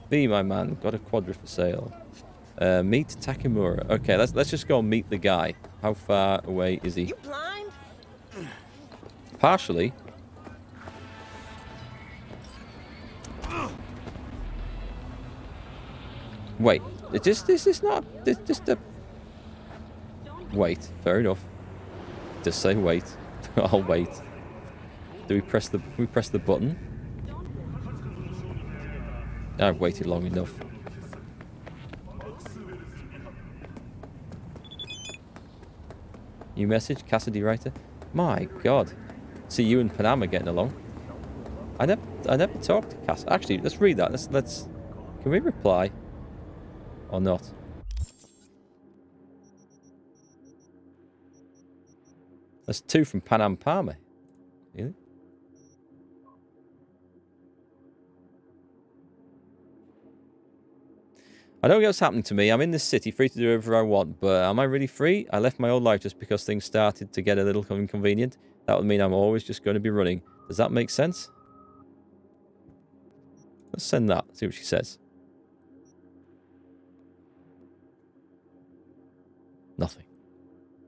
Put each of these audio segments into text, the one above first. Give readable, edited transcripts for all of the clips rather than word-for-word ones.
Be my man. Got a quadra for sale. Meet Takemura. Okay, let's just go and meet the guy. How far away is he? You blind? Partially. Wait, is this not just a... Wait, fair enough. Just say wait. I'll wait. Do we press the button? I've waited long enough. New message, Cassidy writer. My God. See you and Panama getting along. I never talked to Cass. Actually, let's read that. Let's. Can we reply? Or not? That's 2 from Panam Palmer. Really? I don't get what's happening to me. I'm in this city, free to do whatever I want, but am I really free? I left my old life just because things started to get a little inconvenient. That would mean I'm always just going to be running. Does that make sense? Let's send that, see what she says. Nothing.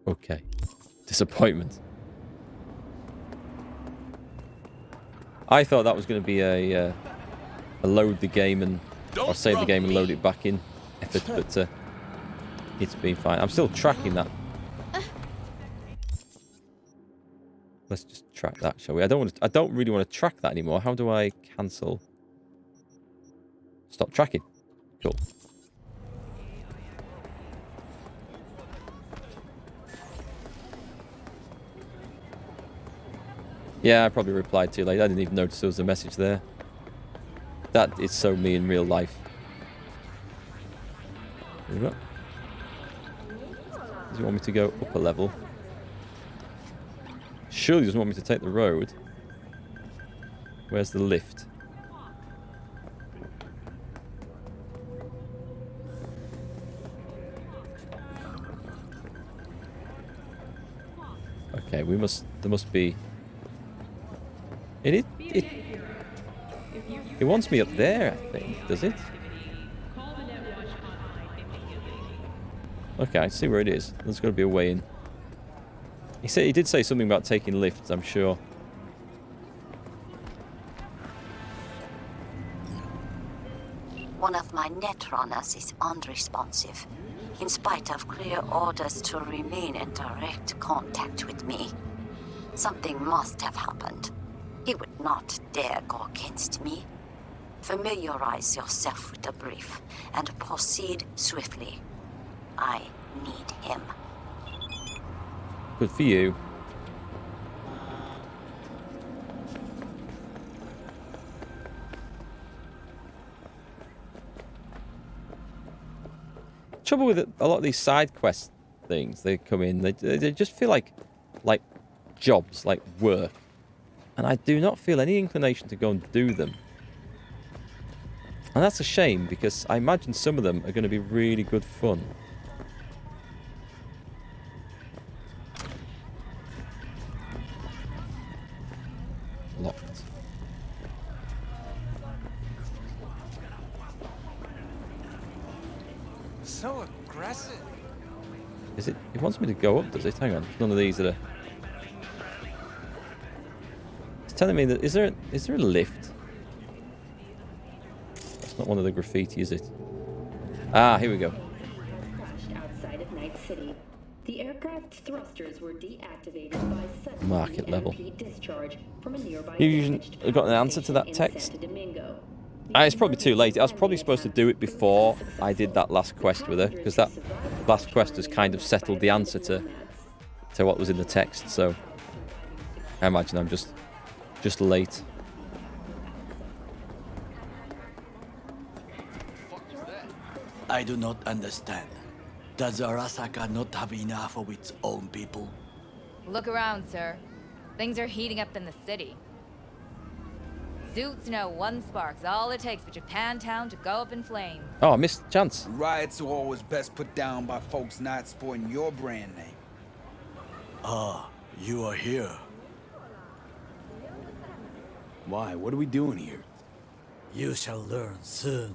Okay. Disappointment. I thought that was going to be a load the game and... or save the game and load it back in effort, but it's been fine. I'm still tracking that. Let's just track that, shall we? I don't really want to track that anymore. How do I cancel? Stop tracking. Cool. Yeah, I probably replied too late. I didn't even notice there was a message there. That is so me in real life. There we go. Does he want me to go up a level? Surely he doesn't want me to take the road. Where's the lift? Okay, we must... there must be... It wants me up there, I think. Does it? Okay, I see where it is. There's got to be a way in. He did say something about taking lifts, I'm sure. One of my netrunners is unresponsive, in spite of clear orders to remain in direct contact with me. Something must have happened. He would not dare go against me. Familiarize yourself with the brief and proceed swiftly. I need him. Good for you. Trouble with a lot of these side quest things, they come in, they just feel like jobs, like work. And I do not feel any inclination to go and do them. And that's a shame, because I imagine some of them are going to be really good fun. Locked. So aggressive. Is it? It wants me to go up, does it? Hang on. None of these that are... It's telling me that... Is there a lift? That's not one of the graffiti, is it? Ah, here we go. Crashed outside of Night City. The aircraft's thrusters were deactivated by sudden Market level. EMP discharge from a nearby You got an answer to that text? It's probably too late. I was probably supposed to do it before I did that last quest with her, because that last quest has kind of settled the answer to what was in the text. So I imagine I'm just late. I do not understand. Does Arasaka not have enough of its own people? Look around, sir. Things are heating up in the city. Zoots know one spark's all it takes for Japantown to go up in flames. Oh, I missed the chance. Riots are always best put down by folks not sporting your brand name. Ah, you are here. Why? What are we doing here? You shall learn soon.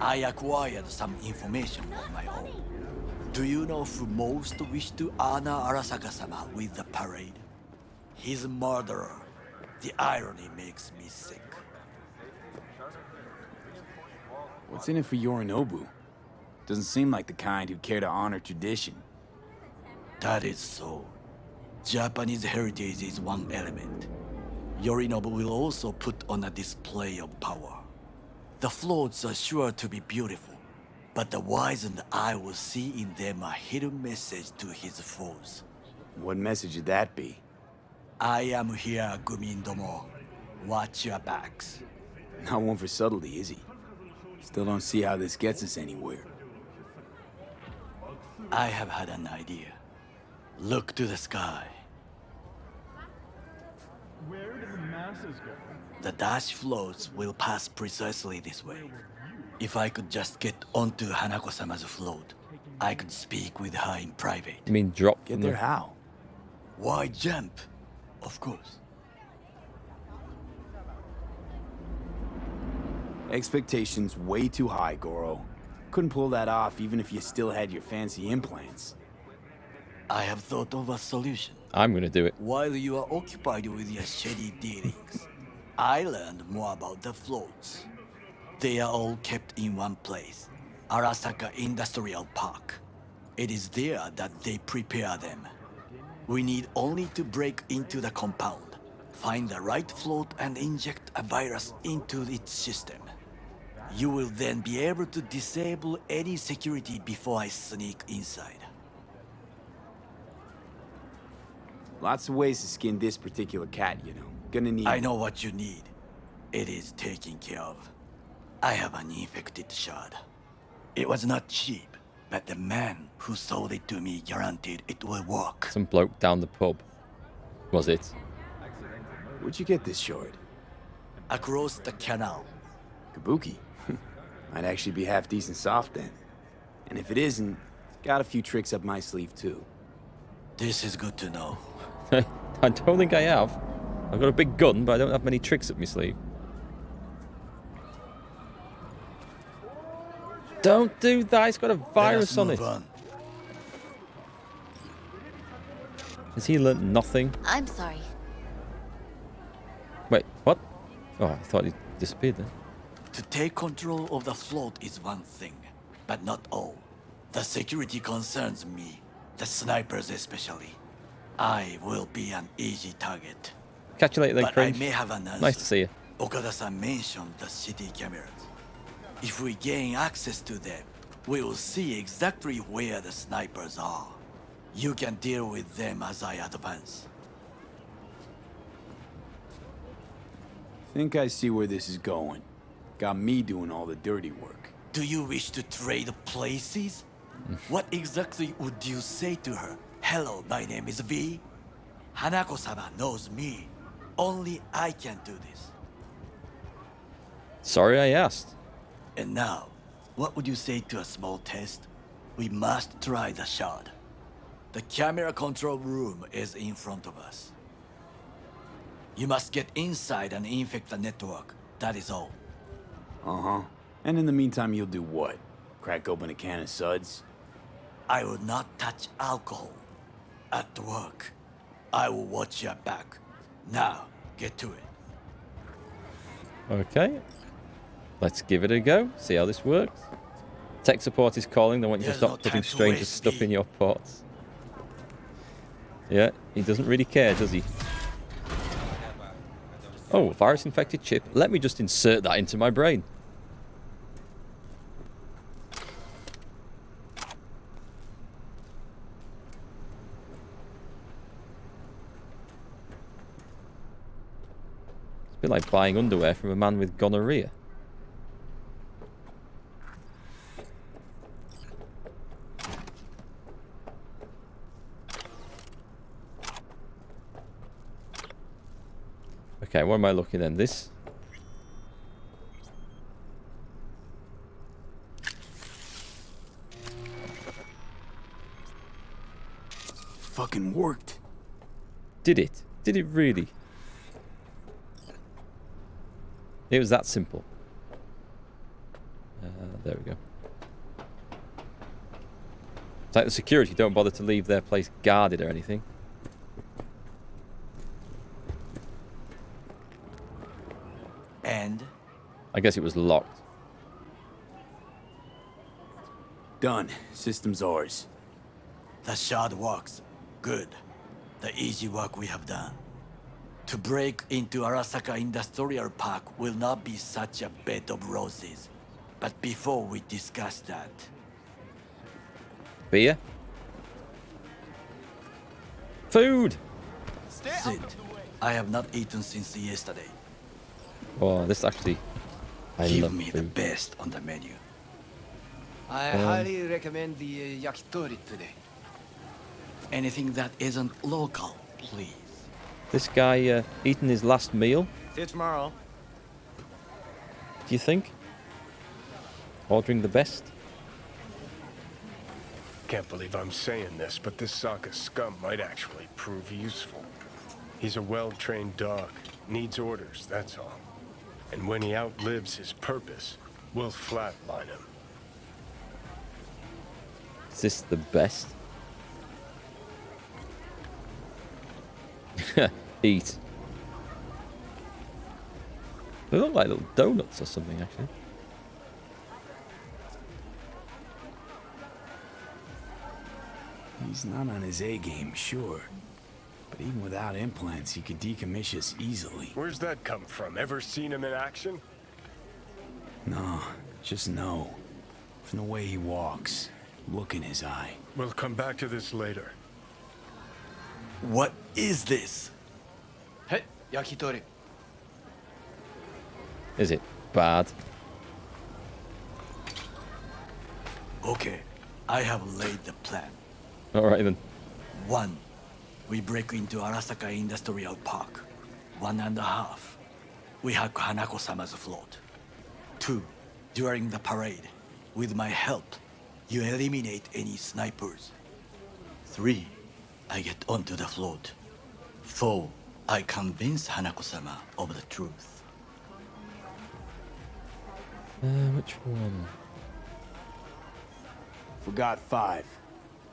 I acquired some information of my own. Do you know who most wished to honor Arasaka-sama with the parade? His murderer. The irony makes me sick. What's in it for Yorinobu? Doesn't seem like the kind who'd care to honor tradition. That is so. Japanese heritage is one element. Yorinobu will also put on a display of power. The floats are sure to be beautiful, but the wizened eye will see in them a hidden message to his foes. What message would that be? I am here, Gumindomo. Watch your backs. Not one for subtlety, is he? Still don't see how this gets us anywhere. I have had an idea. Look to the sky. Where do the masses go? The dash floats will pass precisely this way. If I could just get onto Hanako-sama's float, I could speak with her in private. You mean drop Get from there the... how? Why jump? Of course. Expectations way too high, Goro. Couldn't pull that off even if you still had your fancy implants. I have thought of a solution. I'm gonna do it. While you are occupied with your shady dealings, I learned more about the floats. They are all kept in one place, Arasaka Industrial Park. It is there that they prepare them. We need only to break into the compound, find the right float and inject a virus into its system. You will then be able to disable any security before I sneak inside. Lots of ways to skin this particular cat, you know. Gonna need... I know what you need. It is taken care of. I have an infected shard. It was not cheap, but the man who sold it to me guaranteed it will work. Some bloke down the pub. Was it? Where'd you get this shard? Across the canal. Kabuki. Might actually be half decent soft then. And if it isn't, got a few tricks up my sleeve too. This is good to know. I don't think I have. I've got a big gun, but I don't have many tricks up my sleeve. Don't do that, it's got a virus on it. Has he learnt nothing? I'm sorry. Wait, what? Oh, I thought he disappeared then. To take control of the float is one thing, but not all. The security concerns me, the snipers especially. I will be an easy target. Catch you later then, But Cringe. I may have an answer. Nice to see you. Okada-san mentioned the city cameras. If we gain access to them, we will see exactly where the snipers are. You can deal with them as I advance. Think I see where this is going. Got me doing all the dirty work. Do you wish to trade places? What exactly would you say to her? Hello, my name is V. Hanako-sama knows me. Only I can do this. Sorry I asked. And now, what would you say to a small test? We must try the shard. The camera control room is in front of us. You must get inside and infect the network. That is all. Uh-huh. And in the meantime, you'll do what? Crack open a can of suds? I will not touch alcohol. At work, I will watch your back. Now, get to it. Okay. Let's give it a go. See how this works. Tech support is calling. They want you to There's stop no putting time to strangers' waste, stuff V. in your ports. Yeah, he doesn't really care, does he? Oh, virus-infected chip. Let me just insert that into my brain. It's a bit like buying underwear from a man with gonorrhea. Okay, what am I looking at? This? Fucking worked. Did it? Did it really? It was that simple. There we go. It's like the security don't bother to leave their place guarded or anything. And I guess it was locked. Done. System's ours. the shard works. Good. The easy work we have done. To break into Arasaka Industrial Park will not be such a bed of roses. But before we discuss that, Beer? Food! sit. I have not eaten since yesterday. Oh, this actually... I Give love me the food. best on the menu. I highly recommend the yakitori today. Anything that isn't local, please. This guy eating his last meal, See you tomorrow. do you think? Ordering the best? Can't believe I'm saying this, but this Sokka scum might actually prove useful. He's a well-trained dog. Needs orders, that's all. And when he outlives his purpose, we'll flatline him. Is this the best? Eat. They look like little donuts or something, actually. He's not on his A game, sure. But even without implants, he could decommission us easily. Where's that come from? Ever seen him in action? No, just no. From the way he walks, look in his eye. We'll come back to this later. What is this? Hey, yakitori. Is it bad? Okay, I have laid the plan. Alright then. 1. We break into Arasaka Industrial Park. 1.5. We hack Hanako-sama's float. 2. During the parade, with my help, you eliminate any snipers. 3. I get onto the float. 4. I convince Hanako-sama of the truth. Which one? Forgot 5.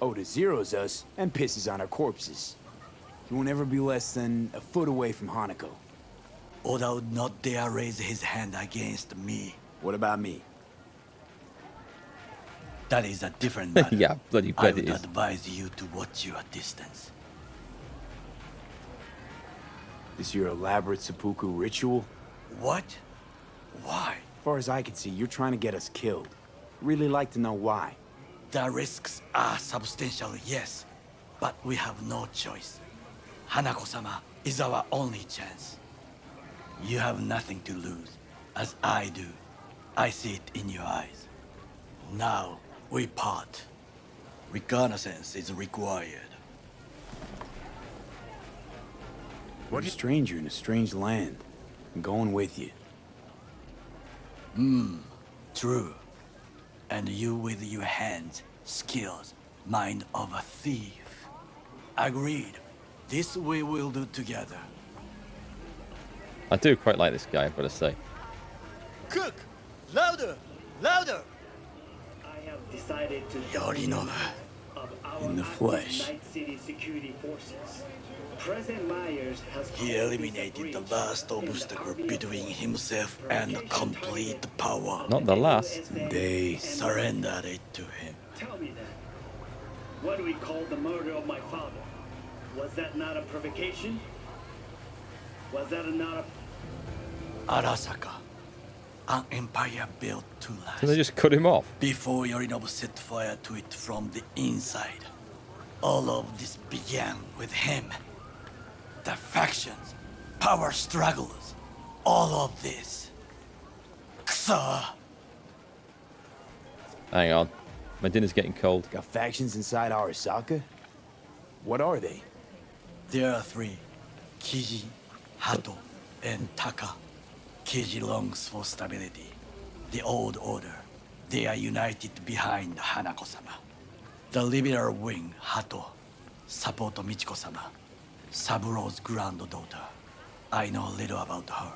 Oda zeroes us and pisses on our corpses. He won't ever be less than a foot away from Hanako. Oda would not dare raise his hand against me. What about me? That is a different matter. Yeah, bloody I bet would it is. advise you to watch your distance. This your elaborate seppuku ritual? What? Why? As far as I can see, you're trying to get us killed. Really like to know why. The risks are substantial, yes, but we have no choice. Hanako-sama is our only chance. You have nothing to lose, as I do. I see it in your eyes. Now, we part. Reconnaissance is required. What a stranger in a strange land. I'm going with you. True. And you with your hands, skills, mind of a thief. Agreed. This we will do together. I do quite like this guy, I've got to say. Cook! Louder! Louder! I have decided to Yorinobu. of our In the flesh. Night City security forces. President Myers has He eliminated the last obstacle between himself and complete power. Not the last. They... Surrendered it to him. Tell me that. What do we call the murder of my father? Was that not a provocation? Was that not a... Arasaka. An empire built to last. Can they just cut him off? Before Yorinobu set fire to it from the inside. All of this began with him. The factions, power struggles, all of this. Kusa! Hang on. My dinner's getting cold. Got factions inside Arasaka? What are they? There are 3. Kiji, Hato, and Taka. Kiji longs for stability. The old order. They are united behind Hanako-sama. The liberal wing, Hato, support Michiko-sama. Saburo's granddaughter. I know little about her.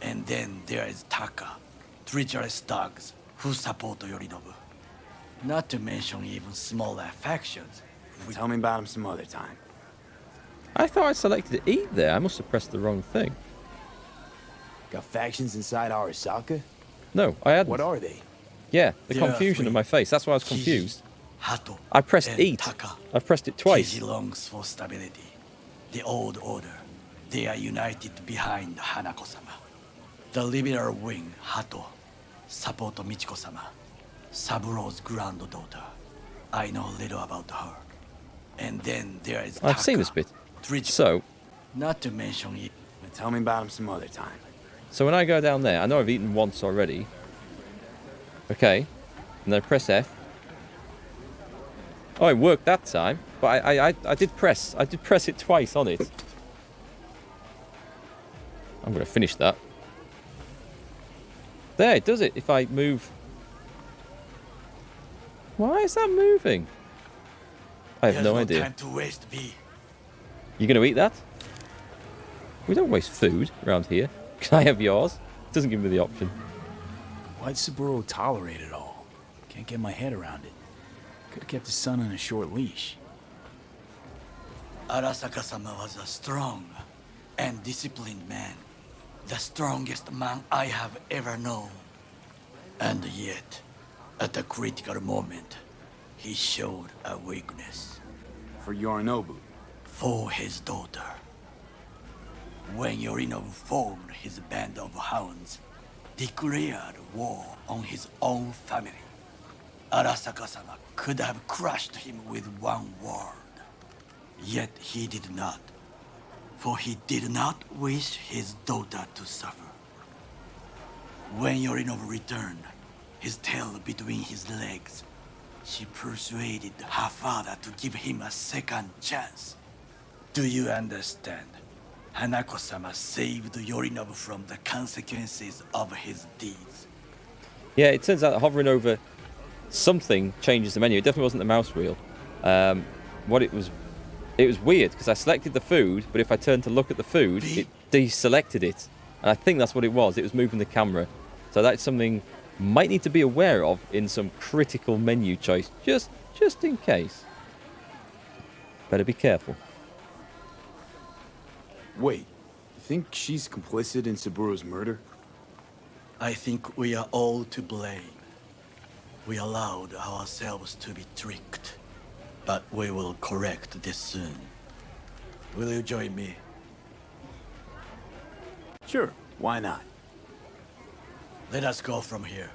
And then there is Taka, treacherous dogs, who support Yorinobu. Not to mention even smaller factions. Tell me about him some other time. I thought I selected eat there. I must have pressed the wrong thing. Got factions inside Arasaka? No, I hadn't. What are they? Yeah, the There are confusion three. in my face. That's why I was confused. Hato, I pressed and eat. Taka. I've pressed it twice. Kiji longs for stability. The old order. They are united behind Hanako-sama. The liberal wing, Hato, support Michiko-sama, Saburo's granddaughter. I know little about her. And then there is Taka. I've seen this bit. Trijiko. So, Not to mention it. Tell me about him some other time. so when I go down there, I know I've eaten once already. Okay, and then I press F. Oh, it worked that time, but I did press it twice on it. I'm gonna finish that. There, it does it. If I move. Why is that moving? I have There's no idea. Time to waste, B. You gonna eat that? We don't waste food around here. Can I have yours? It doesn't give me the option. Why'd Saburo tolerate it all? Can't get my head around it. Could have kept his son on a short leash. Arasaka-sama was a strong and disciplined man. The strongest man I have ever known. And yet, at the critical moment, he showed a weakness. For Yorinobu. For his daughter. When Yorinobu formed his band of hounds, declared war on his own family, Arasaka-sama could have crushed him with one word. Yet he did not. For he did not wish his daughter to suffer. When Yorinobu returned, his tail between his legs, she persuaded her father to give him a second chance. Do you understand? Hanako-sama saved Yorinobu from the consequences of his deeds. Yeah, it turns out that hovering over something changes the menu. It definitely wasn't the mouse wheel. What it was weird because I selected the food, but if I turned to look at the food, it deselected it. And I think that's what it was. It was moving the camera. So that's something might need to be aware of in some critical menu choice, just in case. Better be careful. Wait, you think she's complicit in Saburo's murder? I think we are all to blame. We allowed ourselves to be tricked. But we will correct this soon. Will you join me? Sure, why not? Let us go from here.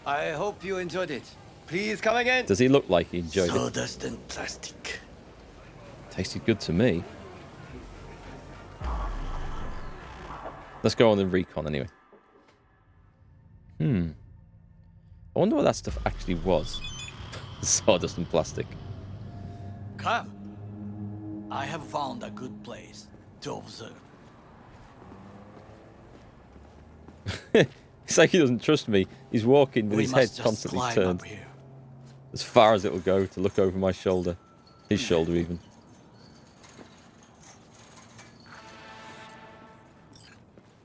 I hope you enjoyed it. Please come again. Does he look like he enjoyed it? Sawdust and plastic. Tasted good to me. Let's go on the recon anyway. I wonder what that stuff actually was. Sawdust and plastic. Come. I have found a good place to observe. It's like he doesn't trust me. He's walking with We his head must just constantly climb turned. up here. As far as it'll go to look over my shoulder. His shoulder even.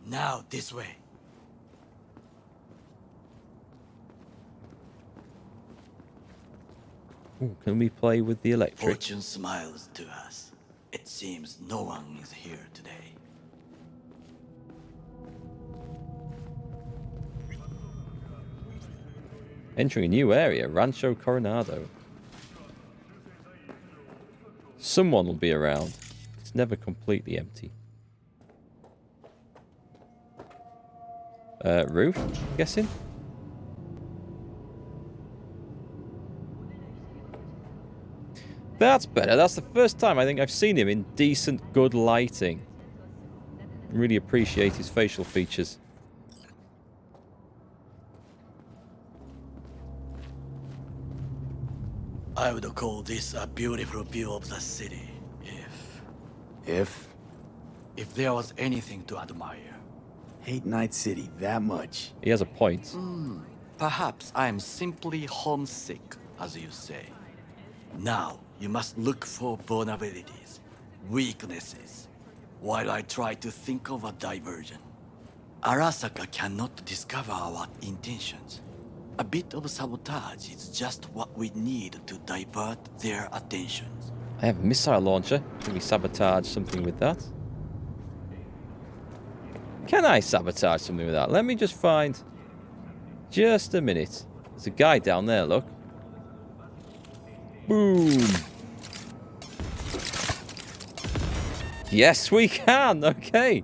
Now this way. Ooh, can we play with the electric? Fortune smiles to us. It seems no one is here today. Entering a new area, Rancho Coronado. Someone will be around. It's never completely empty. Roof, guessing? That's better. That's the first time I think I've seen him in decent, good lighting. Really appreciate his facial features. I would call this a beautiful view of the city, if there was anything to admire. Hate Night City that much. He has a point. Perhaps I am simply homesick, as you say. Now, you must look for vulnerabilities, weaknesses, while I try to think of a diversion. Arasaka cannot discover our intentions. A bit of sabotage is just what we need to divert their attentions. I have a missile launcher. Can we sabotage something with that? Can I sabotage something with that? Let me just find... Just a minute. There's a guy down there, look. Boom. Yes, we can. Okay.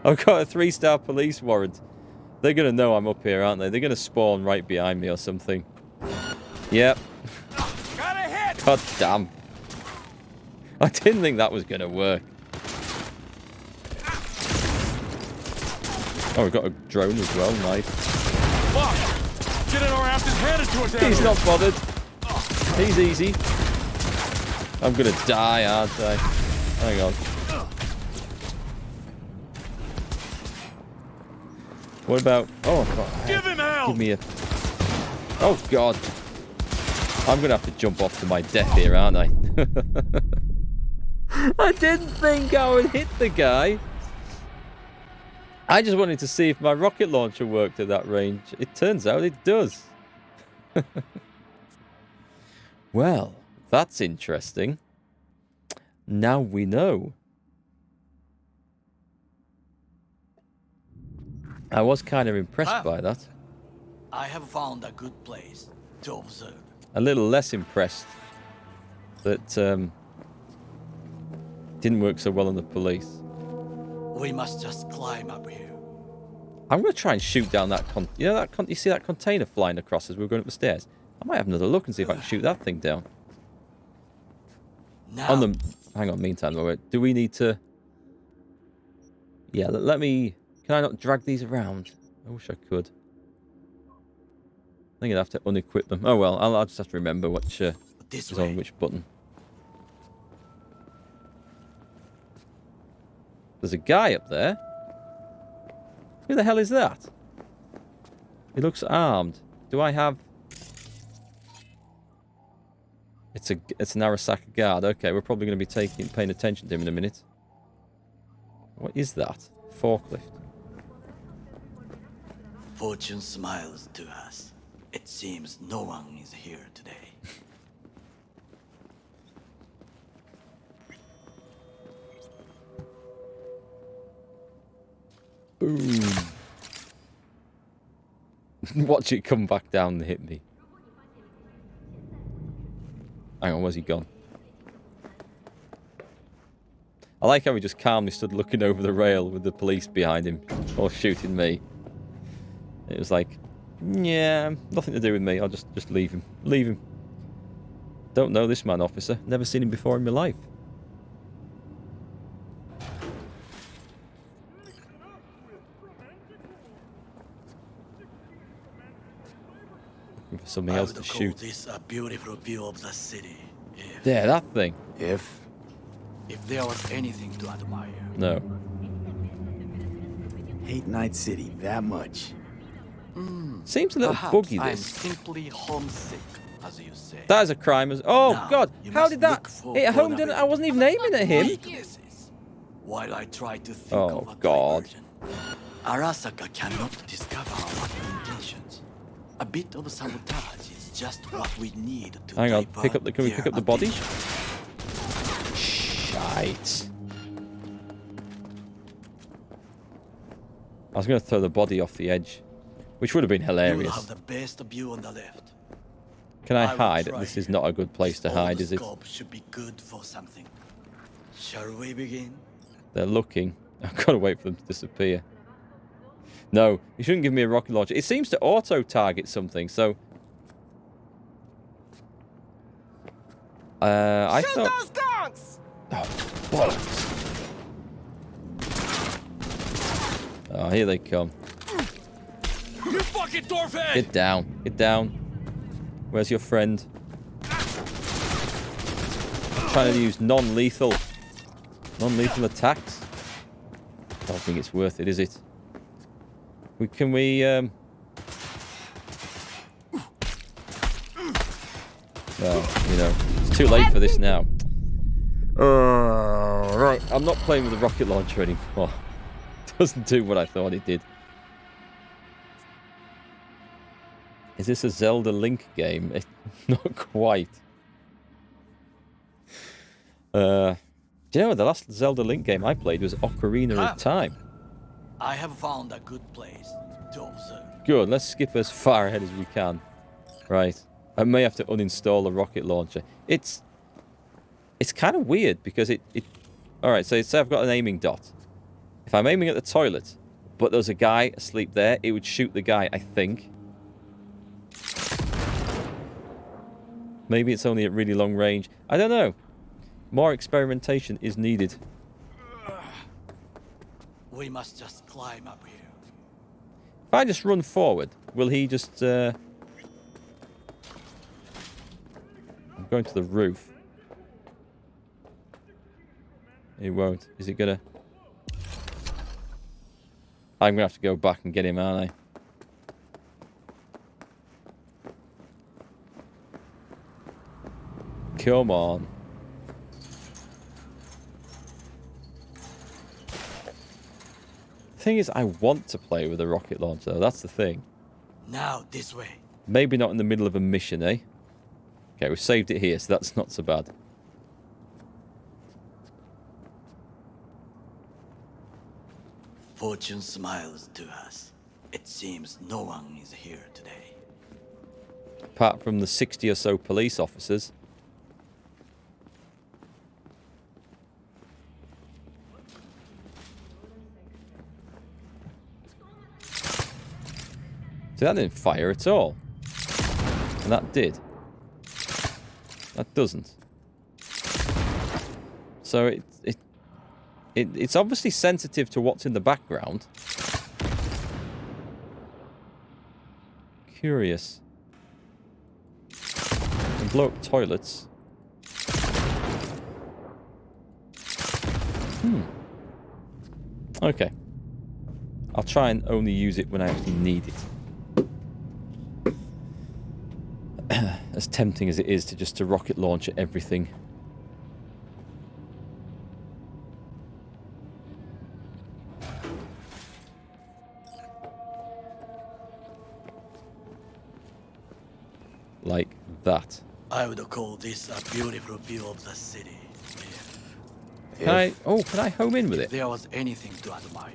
I've got a 3-star police warrant. They're going to know I'm up here, aren't they? They're going to spawn right behind me or something. Yep. God damn. I didn't think that was going to work. Oh, we've got a drone as well. Nice. Fuck! Getting our asses handed to us. He's not bothered. He's easy. I'm going to die, aren't I? Hang on. What about... Oh, God. Give him hell! Give me a... Oh, God. I'm going to have to jump off to my death here, aren't I? I didn't think I would hit the guy. I just wanted to see if my rocket launcher worked at that range. It turns out it does. Well, that's interesting. Now we know. I was kind of impressed by that. I have found a good place to observe. A little less impressed that didn't work so well on the police. We must just climb up here. I'm going to try and shoot down that you see that container flying across as we were going up the stairs? I might have another look and see if I can shoot that thing down. Now, hang on, meantime, do we need to... Yeah, let me... Can I not drag these around? I wish I could. I think I'd have to unequip them. Oh well, I'll just have to remember which is on which button. There's a guy up there. Who the hell is that? He looks armed. Do I have... It's an Arasaka guard. Okay, we're probably going to be paying attention to him in a minute. What is that? Forklift. Fortune smiles to us. It seems no one is here today. Boom. Watch it come back down and hit me. Hang on, where's he gone? I like how he just calmly stood looking over the rail with the police behind him, or shooting me. It was like, yeah, nothing to do with me. I'll just leave him. Leave him. Don't know this man, officer. Never seen him before in my life. Looking for something else to shoot. This a beautiful view of the city. Yeah, that thing. If there was anything to admire. No. Hate Night City that much. Seems a little buggy, I'm this. simply homesick, as you say. That is a crime. Oh, Now, God. you How must did that look for hit home? Didn't I wasn't even aiming at him. weaknesses, while I try to think Oh, of a God. diversion. Arasaka cannot discover our intentions. A bit of sabotage is just what we need to Hang on. divert Can we pick their up the body? attention. Shite. I was going to throw the body off the edge, which would have been You hilarious. have the best view on the left. Can I will hide? try This is here. not a good place to This hide, old is it? scope should be good for something. Shall we begin? They're looking. I've got to wait for them to disappear. No, you shouldn't give me a rocket launcher. It seems to auto-target something, so... I thought... those dogs! Oh, bollocks. Oh, here they come. You fucking dwarfhead! Get down. Get down. Where's your friend? Trying to use non-lethal attacks. I don't think it's worth it, is it? Can we well, you know, it's too late for this now. Right, I'm not playing with the rocket launcher anymore. doesn't do what I thought it did. Is this a Zelda Link game? Not quite. Do you know, the last Zelda Link game I played was Ocarina of Time. I have found a good place to observe. Good, let's skip as far ahead as we can. Right. I may have to uninstall the rocket launcher. It's kind of weird because it... Alright, so say I've got an aiming dot. If I'm aiming at the toilet, but there's a guy asleep there, it would shoot the guy, I think. Maybe it's only at really long range. I don't know. More experimentation is needed. We must just climb up here. If I just run forward, will he just... I'm going to the roof. He won't. Is he gonna... I'm gonna have to go back and get him, aren't I? Come on. The thing is, I want to play with a rocket launcher, though. That's the thing. Now, this way. Maybe not in the middle of a mission, eh? Okay, we've saved it here, so that's not so bad. Fortune smiles to us. It seems no one is here today. Apart from the 60 or so police officers. See, that didn't fire at all. And that did. That doesn't. So it's obviously sensitive to what's in the background. Curious. And blow up toilets. Okay. I'll try and only use it when I actually need it. As tempting as it is to rocket launch at everything. Like that. I would call this a beautiful view of the city. Can I home in with it? If there was anything to admire.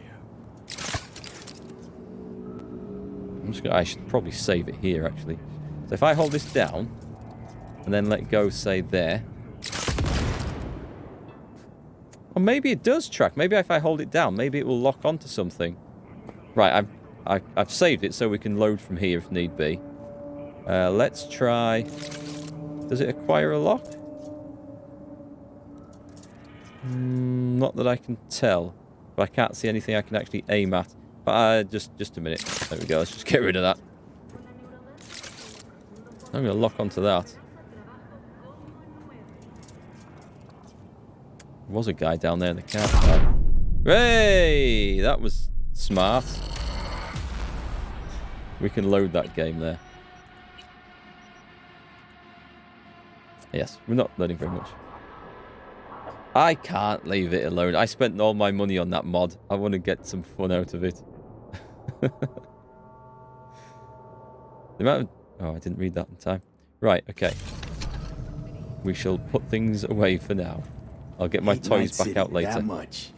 I should probably save it here, actually. So if I hold this down, and then let go, say, there. Or maybe it does track. Maybe if I hold it down, maybe it will lock onto something. Right, I've saved it so we can load from here if need be. Let's try... Does it acquire a lock? Not that I can tell. But I can't see anything I can actually aim at. But just a minute. There we go. Let's just get rid of that. I'm going to lock onto that. There was a guy down there in the car park. Hey! That was smart. We can load that game there. Yes, we're not loading very much. I can't leave it alone. I spent all my money on that mod. I want to get some fun out of it. The amount of... Oh, I didn't read that in time. Right, okay. We shall put things away for now. I'll get my toys back out later. That much.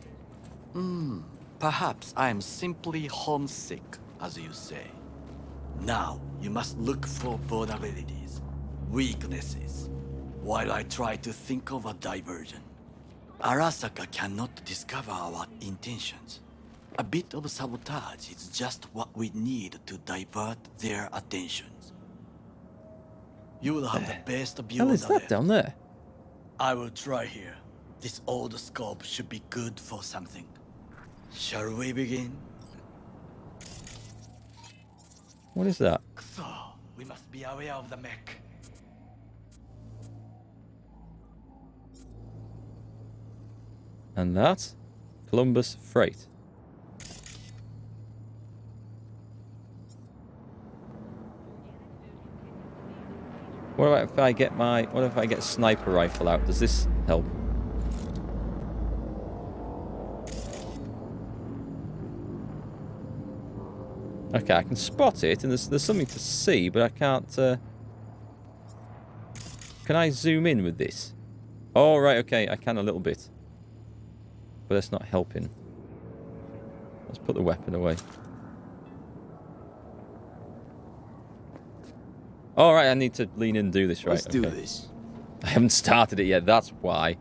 Perhaps I am simply homesick, as you say. Now, you must look for vulnerabilities, weaknesses, while I try to think of a diversion. Arasaka cannot discover our intentions. A bit of sabotage is just what we need to divert their attentions. You will have the best view What of is that down there? I will try here. This old scope should be good for something. Shall we begin? What is that? So, we must be aware of the mech. And that? Columbus Freight. What about if I get sniper rifle out? Does this help? Okay, I can spot it, and there's something to see, but I can't... Can I zoom in with this? Oh, right, okay, I can a little bit. But that's not helping. Let's put the weapon away. All right, I need to lean in and do this, right? Let's do this. I haven't started it yet, that's why.